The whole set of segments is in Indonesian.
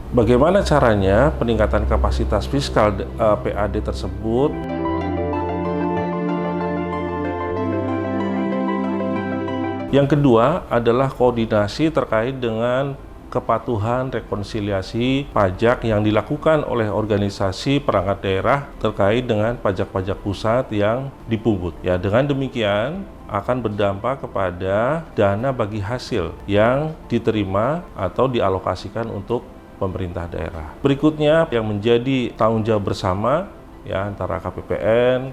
Bagaimana caranya peningkatan kapasitas fiskal PAD tersebut? Yang kedua adalah koordinasi terkait dengan kepatuhan rekonsiliasi pajak yang dilakukan oleh organisasi perangkat daerah terkait dengan pajak-pajak pusat yang dipungut. Ya, dengan demikian akan berdampak kepada dana bagi hasil yang diterima atau dialokasikan untuk pemerintah daerah. Berikutnya yang menjadi tanggung jawab bersama ya antara KPPN,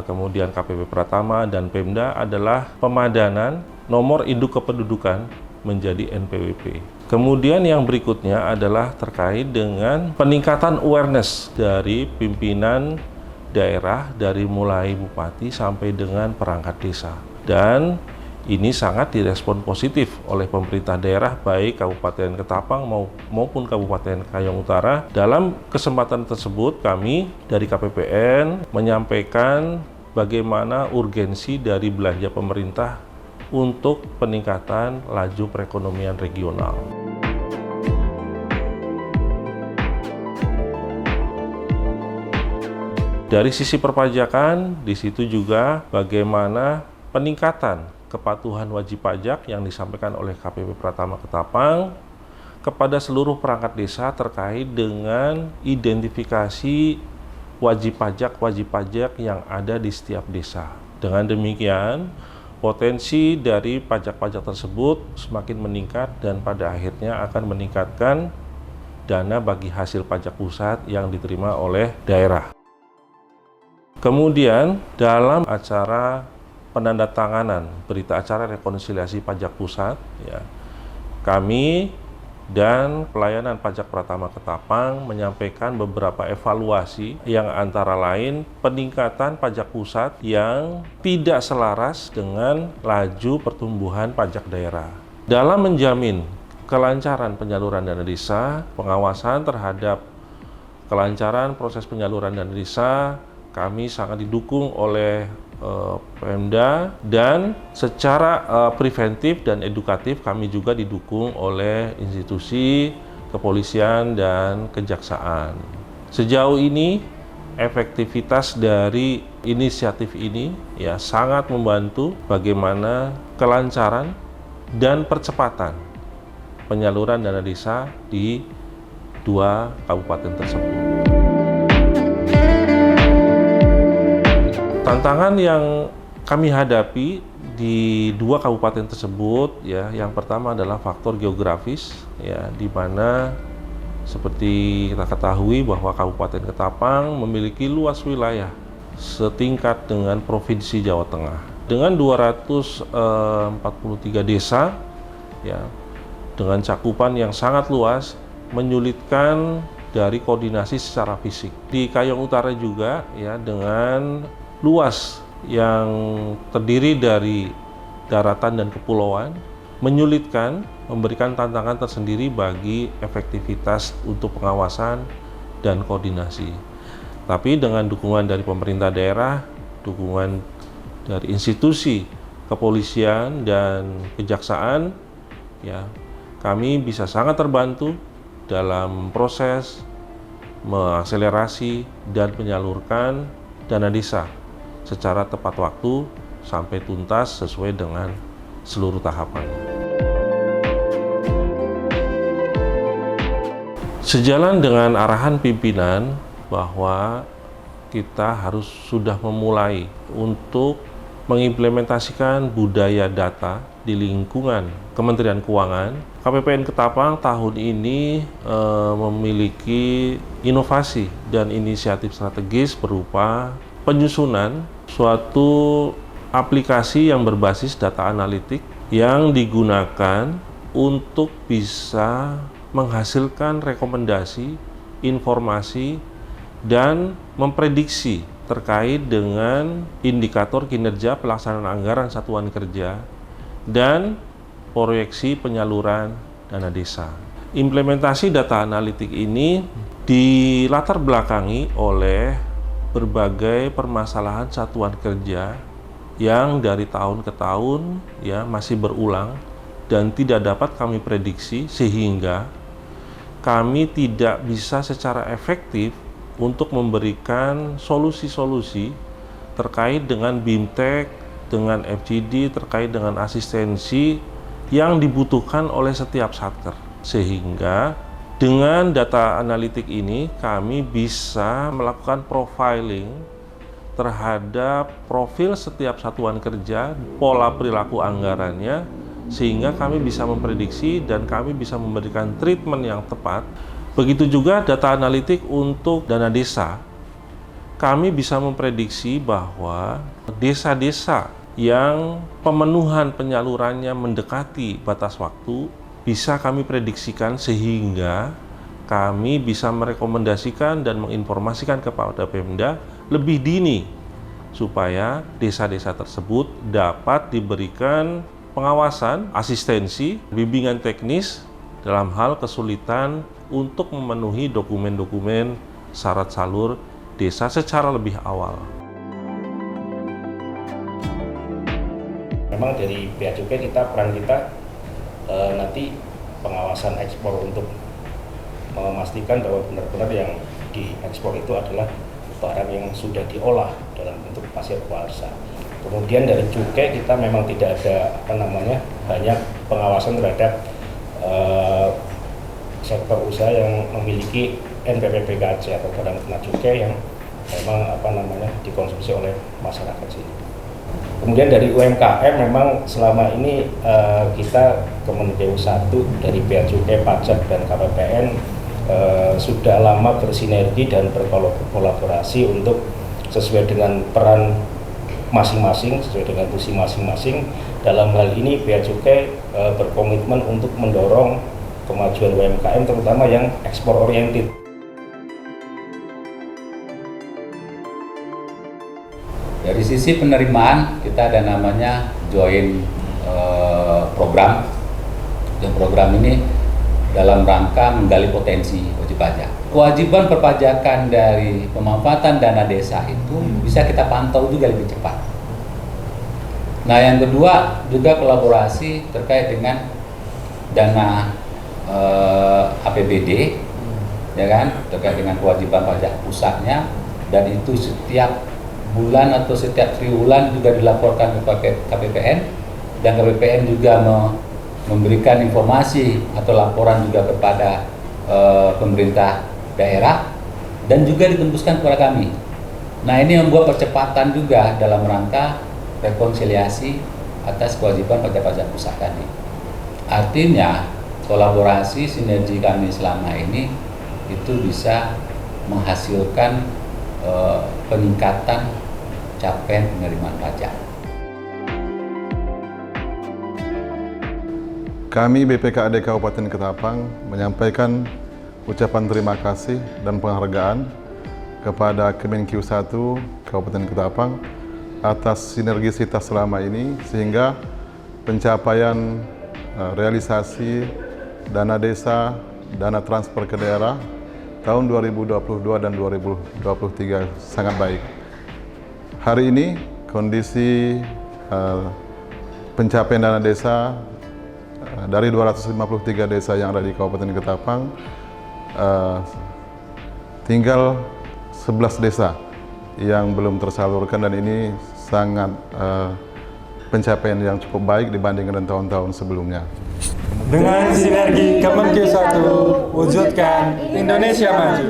kemudian KPP Pratama dan Pemda adalah pemadanan nomor induk kependudukan menjadi NPWP. Kemudian yang berikutnya adalah terkait dengan peningkatan awareness dari pimpinan daerah dari mulai bupati sampai dengan perangkat desa. Dan ini sangat direspon positif oleh pemerintah daerah baik Kabupaten Ketapang maupun Kabupaten Kayong Utara. Dalam kesempatan tersebut kami dari KPPN menyampaikan bagaimana urgensi dari belanja pemerintah untuk peningkatan laju perekonomian regional. Dari sisi perpajakan, di situ juga bagaimana peningkatan kepatuhan wajib pajak yang disampaikan oleh KPP Pratama Ketapang kepada seluruh perangkat desa terkait dengan identifikasi wajib pajak yang ada di setiap desa. Dengan demikian, potensi dari pajak-pajak tersebut semakin meningkat dan pada akhirnya akan meningkatkan dana bagi hasil pajak pusat yang diterima oleh daerah. Kemudian, dalam acara penandatanganan berita acara rekonsiliasi pajak pusat, ya, kami dan pelayanan pajak Pratama Ketapang menyampaikan beberapa evaluasi yang antara lain peningkatan pajak pusat yang tidak selaras dengan laju pertumbuhan pajak daerah. Dalam menjamin kelancaran penyaluran dana desa, pengawasan terhadap kelancaran proses penyaluran dana desa, kami sangat didukung oleh Pemda dan secara preventif dan edukatif kami juga didukung oleh institusi kepolisian dan kejaksaan. Sejauh ini efektivitas dari inisiatif ini ya sangat membantu bagaimana kelancaran dan percepatan penyaluran dana desa di 2 kabupaten tersebut. Tantangan yang kami hadapi di 2 kabupaten tersebut ya, yang pertama adalah faktor geografis ya, di mana seperti kita ketahui bahwa Kabupaten Ketapang memiliki luas wilayah setingkat dengan Provinsi Jawa Tengah dengan 243 desa ya, dengan cakupan yang sangat luas menyulitkan dari koordinasi secara fisik. Di Kayong Utara juga ya, dengan luas yang terdiri dari daratan dan kepulauan menyulitkan, memberikan tantangan tersendiri bagi efektivitas untuk pengawasan dan koordinasi. Tapi dengan dukungan dari pemerintah daerah, dukungan dari institusi kepolisian dan kejaksaan, ya, kami bisa sangat terbantu dalam proses mengakselerasi dan menyalurkan dana desa secara tepat waktu sampai tuntas sesuai dengan seluruh tahapannya. Sejalan dengan arahan pimpinan bahwa kita harus sudah memulai untuk mengimplementasikan budaya data di lingkungan Kementerian Keuangan, KPPN Ketapang tahun ini memiliki inovasi dan inisiatif strategis berupa penyusunan suatu aplikasi yang berbasis data analitik yang digunakan untuk bisa menghasilkan rekomendasi, informasi, dan memprediksi terkait dengan indikator kinerja pelaksanaan anggaran satuan kerja dan proyeksi penyaluran dana desa. Implementasi data analitik ini dilatar belakangi oleh berbagai permasalahan satuan kerja yang dari tahun ke tahun ya masih berulang dan tidak dapat kami prediksi, sehingga kami tidak bisa secara efektif untuk memberikan solusi-solusi terkait dengan BIMTEK, dengan FGD, terkait dengan asistensi yang dibutuhkan oleh setiap satker. Sehingga dengan data analitik ini kami bisa melakukan profiling terhadap profil setiap satuan kerja, pola perilaku anggarannya, sehingga kami bisa memprediksi dan kami bisa memberikan treatment yang tepat. Begitu juga data analitik untuk dana desa. Kami bisa memprediksi bahwa desa-desa yang pemenuhan penyalurannya mendekati batas waktu bisa kami prediksikan, sehingga kami bisa merekomendasikan dan menginformasikan kepada Pemda lebih dini supaya desa-desa tersebut dapat diberikan pengawasan, asistensi, bimbingan teknis dalam hal kesulitan untuk memenuhi dokumen-dokumen syarat salur desa secara lebih awal. Memang dari Bea Cukai peran kita nanti pengawasan ekspor untuk memastikan bahwa benar-benar yang diekspor itu adalah barang yang sudah diolah dalam bentuk pasir kuarsa. Kemudian dari cukai kita memang tidak ada banyak pengawasan terhadap sektor usaha yang memiliki NPWP-KC atau barang kena cukai yang memang dikonsumsi oleh masyarakat sini. Kemudian dari UMKM memang selama ini kita Kementerian 1 dari Bea Cukai, Pajak dan KPPN sudah lama bersinergi dan berkolaborasi untuk sesuai dengan peran masing-masing, sesuai dengan fungsi masing-masing. Dalam hal ini Bea Cukai berkomitmen untuk mendorong kemajuan UMKM terutama yang ekspor oriented. Dari sisi penerimaan kita ada namanya joint program, dan program ini dalam rangka menggali potensi wajib pajak. Kewajiban perpajakan dari pemanfaatan dana desa itu bisa kita pantau juga lebih cepat. Nah, yang kedua juga kolaborasi terkait dengan dana APBD, ya kan, terkait dengan kewajiban pajak pusatnya, dan itu setiap bulan atau setiap triwulan juga dilaporkan ke KPPN, dan KPPN juga memberikan informasi atau laporan juga kepada pemerintah daerah dan juga ditembuskan kepada kami. Nah, ini membuat percepatan juga dalam rangka rekonsiliasi atas kewajiban pajak-pajak pusat tadi. Artinya kolaborasi sinergi kami selama ini itu bisa menghasilkan peningkatan capaian penerimaan pajak. Kami BPKAD Kabupaten Ketapang menyampaikan ucapan terima kasih dan penghargaan kepada Kemenq 1 Kabupaten Ketapang atas sinergisitas selama ini, sehingga pencapaian realisasi dana desa, dana transfer ke daerah tahun 2022 dan 2023 sangat baik. Hari ini kondisi pencapaian dana desa dari 253 desa yang ada di Kabupaten Ketapang, tinggal 11 desa yang belum tersalurkan, dan ini sangat pencapaian yang cukup baik dibandingkan dengan tahun-tahun sebelumnya. Dengan sinergi Kemenq 1, wujudkan Indonesia Maju.